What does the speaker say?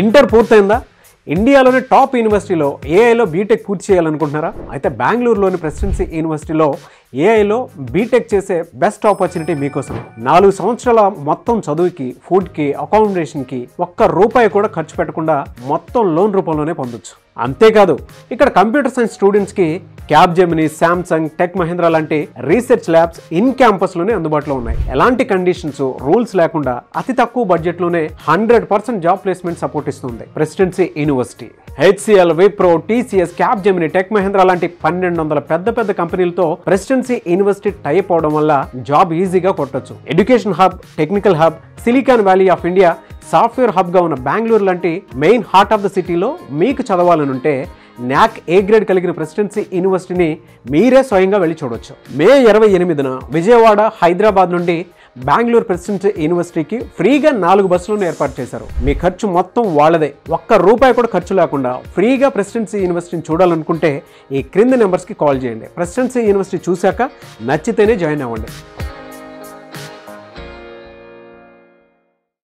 Inter పూర్తయిందా? ఇండియాలోని top యూనివర్సిటీలో ఏఐలో BTech పూర్తి చేయాలనుకుంటున్నారా? అయితే బెంగళూరులోని ప్రెసిడెన్సీ యూనివర్సిటీలో ఏఐలో బీటెక్ చేసే బెస్ట్ ఆపర్చునిటీ మీకోసం. 4 సంవత్సరాల మొత్తం చదువుకి, ఫుడ్కి, అకామిడేషన్కి ఒక్క రూపాయి కూడా ఖర్చు పెట్టకుండా మొత్తం లోన్ రూపంలోనే పొందొచ్చు. అంతేకాదు ఇక్కడ కంప్యూటర్ సైన్స్ స్టూడెంట్స్కి క్యాప్జెమిని, శాంసంగ్, టెక్ మహీంద్రా లాంటి రీసెర్చ్ ల్యాబ్స్ ఇన్ క్యాంపస్లోనే అందుబాటులో ఉన్నాయి. ఎలాంటి కండిషన్స్, రూల్స్ లేకుండా అతి తక్కువ బడ్జెట్లోనే 100% జాబ్ ప్లేస్మెంట్ సపోర్ట్ ఇస్తుంది presidency university. HCL, Wipro, TCS, Capgemini, tech Mahindra లాంటి 1200 పెద్ద పెద్ద ప్రెసిడెన్సీ యూనివర్సిటీ టైప్ అవడం వల్ల జాబ్ ఈజీగా కొట్టొచ్చు. Education hub, technical hub, silicon valley of India, software హబ్గా ఉన్న బెంగళూరు లాంటి మెయిన్ హార్ట్ ఆఫ్ ద సిటీలో మీకు చదవాలనుంటే న్యాక్ ఏ గ్రేడ్ కలిగిన ప్రెసిడెన్సీ యూనివర్సిటీని మీరే స్వయంగా వెళ్ళి చూడొచ్చు. మే 28న విజయవాడ, హైదరాబాద్ నుండి బెంగళూరు ప్రెసిడెన్సీ యూనివర్సిటీకి ఫ్రీగా 4 బస్సులను ఏర్పాటు చేశారు. మీ ఖర్చు మొత్తం వాళ్ళదే. ఒక్క రూపాయి కూడా ఖర్చు లేకుండా ఫ్రీగా ప్రెసిడెన్సీ యూనివర్సిటీని చూడాలనుకుంటే ఈ క్రింది నెంబర్స్కి కాల్ చేయండి. ప్రెసిడెన్సీ యూనివర్సిటీ చూశాక నచ్చితేనే జాయిన్ అవ్వండి.